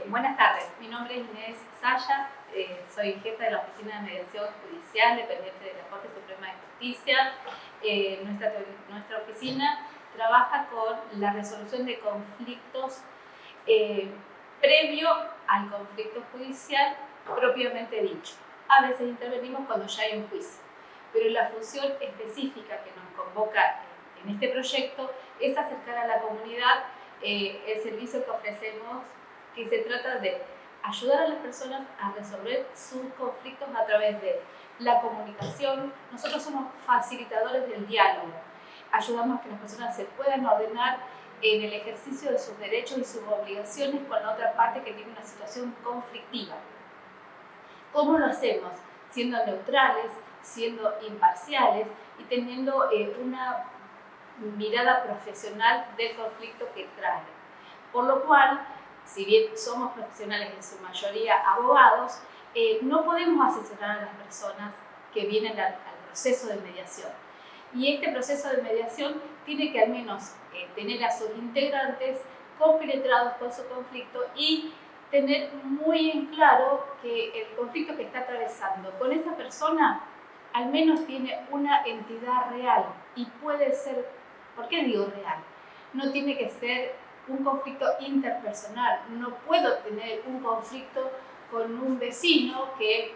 Buenas tardes, mi nombre es Inés Sayas, soy jefa de la Oficina de Mediación Judicial dependiente de la Corte Suprema de Justicia. Nuestra oficina trabaja con la resolución de conflictos previo al conflicto judicial propiamente dicho. A veces intervenimos cuando ya hay un juicio, pero la función específica que nos convoca en este proyecto es acercar a la comunidad el servicio que ofrecemos, que se trata de ayudar a las personas a resolver sus conflictos a través de la comunicación. Nosotros somos facilitadores del diálogo, ayudamos a que las personas se puedan ordenar en el ejercicio de sus derechos y sus obligaciones con la otra parte que tiene una situación conflictiva. ¿Cómo lo hacemos? Siendo neutrales, siendo imparciales y teniendo una mirada profesional del conflicto que trae. Por lo cual, si bien somos profesionales en su mayoría abogados, no podemos asesorar a las personas que vienen al proceso de mediación. Y este proceso de mediación tiene que al menos tener a sus integrantes compenetrados con su conflicto y tener muy en claro que el conflicto que está atravesando con esa persona al menos tiene una entidad real y puede ser, ¿por qué digo real? No tiene que ser un conflicto interpersonal. No puedo tener un conflicto con un vecino que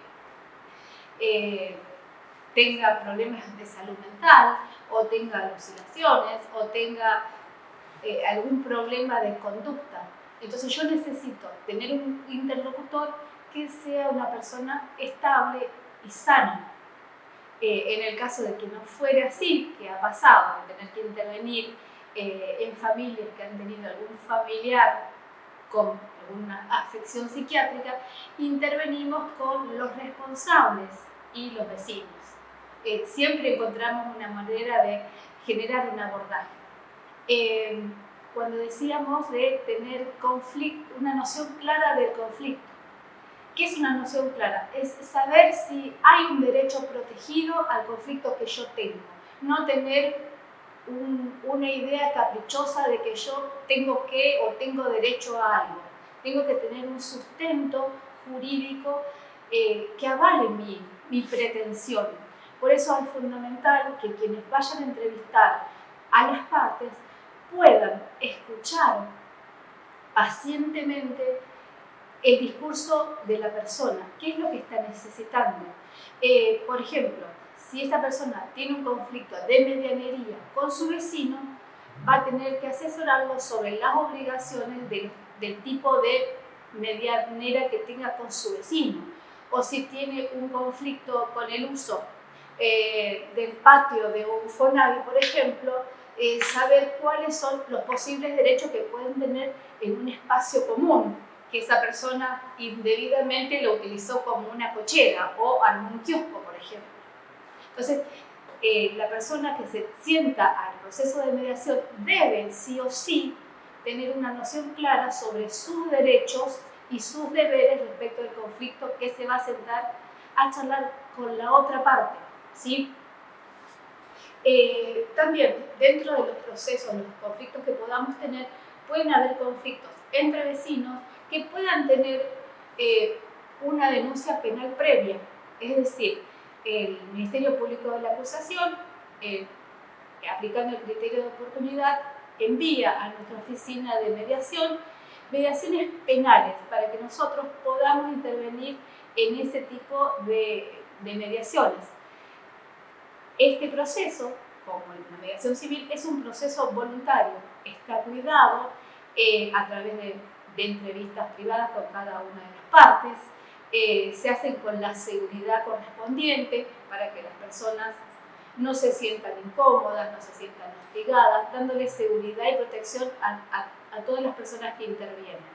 tenga problemas de salud mental o tenga alucinaciones o tenga algún problema de conducta. Entonces yo necesito tener un interlocutor que sea una persona estable y sana. En el caso de que no fuera así, que ha pasado, de tener que intervenir en familias que han tenido algún familiar con alguna afección psiquiátrica, intervenimos con los responsables y los vecinos. Siempre encontramos una manera de generar un abordaje. Cuando decíamos de tener conflicto, una noción clara del conflicto, ¿qué es una noción clara? Es saber si hay un derecho protegido al conflicto que yo tengo, no tener una idea caprichosa de que yo tengo que o tengo derecho a algo. Tengo que tener un sustento jurídico que avale mi pretensión. Por eso es fundamental que quienes vayan a entrevistar a las partes puedan escuchar pacientemente el discurso de la persona, qué es lo que está necesitando. Por ejemplo, si esa persona tiene un conflicto de medianería con su vecino, va a tener que asesorarlo sobre las obligaciones del tipo de medianera que tenga con su vecino. O si tiene un conflicto con el uso del patio de un Fonavi, por ejemplo, saber cuáles son los posibles derechos que pueden tener en un espacio común, que esa persona indebidamente lo utilizó como una cochera o algún kiosco, por ejemplo. Entonces, la persona que se sienta al proceso de mediación debe, sí o sí, tener una noción clara sobre sus derechos y sus deberes respecto al conflicto que se va a sentar a charlar con la otra parte, ¿sí? También, dentro de los procesos, los conflictos que podamos tener, pueden haber conflictos entre vecinos que puedan tener una denuncia penal previa, es decir, el Ministerio Público de la Acusación, aplicando el criterio de oportunidad, envía a nuestra oficina de mediación mediaciones penales para que nosotros podamos intervenir en ese tipo de mediaciones. Este proceso, como la mediación civil, es un proceso voluntario, está cuidado a través de entrevistas privadas con cada una de las partes, se hacen con la seguridad correspondiente para que las personas no se sientan incómodas, no se sientan hostigadas, dándole seguridad y protección a todas las personas que intervienen.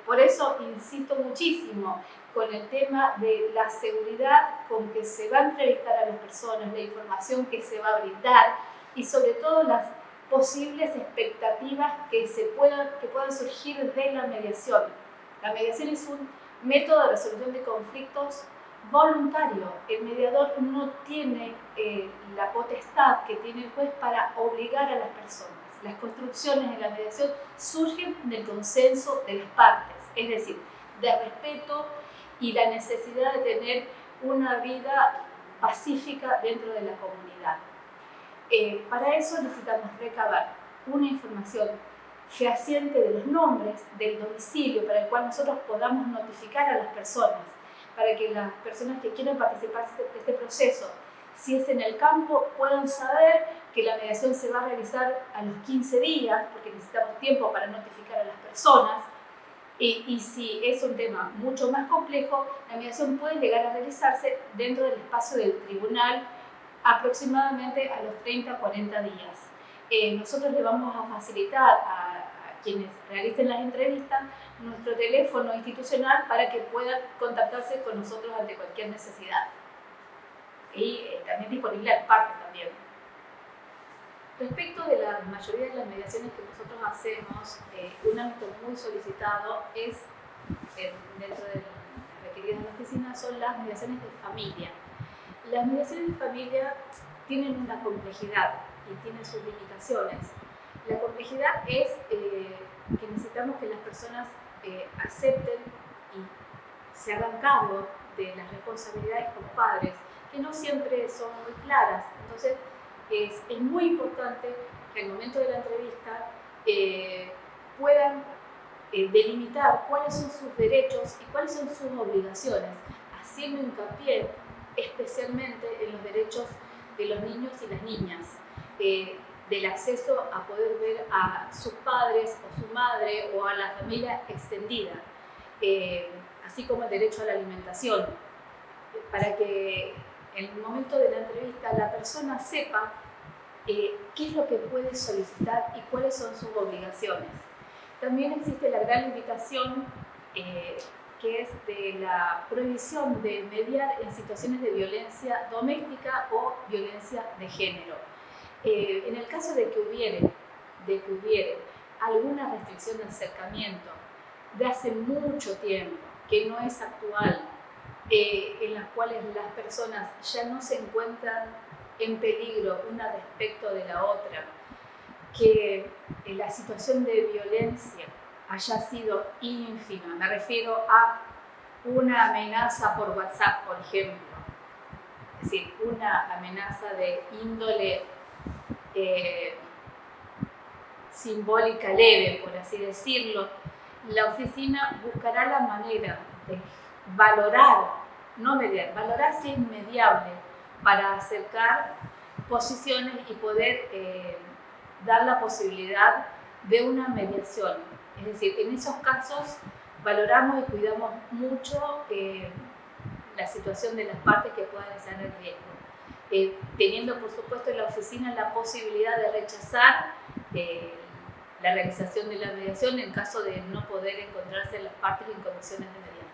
Por eso insisto muchísimo con el tema de la seguridad con que se va a entrevistar a las personas, la información que se va a brindar y sobre todo las posibles expectativas que puedan surgir de la mediación. La mediación es un método de resolución de conflictos voluntario. El mediador no tiene la potestad que tiene el juez para obligar a las personas. Las construcciones de la mediación surgen del consenso de las partes. es decir, de respeto y la necesidad de tener una vida pacífica dentro de la comunidad. Para eso necesitamos recabar una información fehaciente de los nombres, del domicilio, para el cual nosotros podamos notificar a las personas, para que las personas que quieren participar de este proceso, si es en el campo, puedan saber que la mediación se va a realizar a los 15 días, porque necesitamos tiempo para notificar a las personas. Y si es un tema mucho más complejo, la mediación puede llegar a realizarse dentro del espacio del tribunal aproximadamente a los 30-40 días. Nosotros le vamos a facilitar a quienes realicen las entrevistas nuestro teléfono institucional para que puedan contactarse con nosotros ante cualquier necesidad. Y también disponible al partes también. Respecto de la mayoría de las mediaciones que nosotros hacemos, un ámbito muy solicitado es, dentro de las requeridas de la oficina, son las mediaciones de familia. Las mediaciones de familia tienen una complejidad y tienen sus limitaciones. La complejidad es que necesitamos que las personas acepten y se hagan cargo de las responsabilidades como padres, que no siempre son muy claras. Entonces, es muy importante que al momento de la entrevista puedan delimitar cuáles son sus derechos y cuáles son sus obligaciones, haciendo hincapié especialmente en los derechos de los niños y las niñas, del acceso a poder ver a sus padres o su madre o a la familia extendida, así como el derecho a la alimentación, para que en el momento de la entrevista la persona sepa qué es lo que puede solicitar y cuáles son sus obligaciones. También existe la gran limitación que es de la prohibición de mediar en situaciones de violencia doméstica o violencia de género. En el caso de que hubiere alguna restricción de acercamiento de hace mucho tiempo, que no es actual, en las cuales las personas ya no se encuentran en peligro una respecto de la otra, que la situación de violencia haya sido ínfima, me refiero a una amenaza por WhatsApp, por ejemplo, es decir, una amenaza de índole simbólica leve, por así decirlo, la oficina buscará la manera de valorar, no mediar, valorar si es mediable para acercar posiciones y poder dar la posibilidad de una mediación. Es decir, en esos casos valoramos y cuidamos mucho la situación de las partes que puedan estar en riesgo, teniendo por supuesto en la oficina la posibilidad de rechazar la realización de la mediación en caso de no poder encontrarse las partes en condiciones de mediación.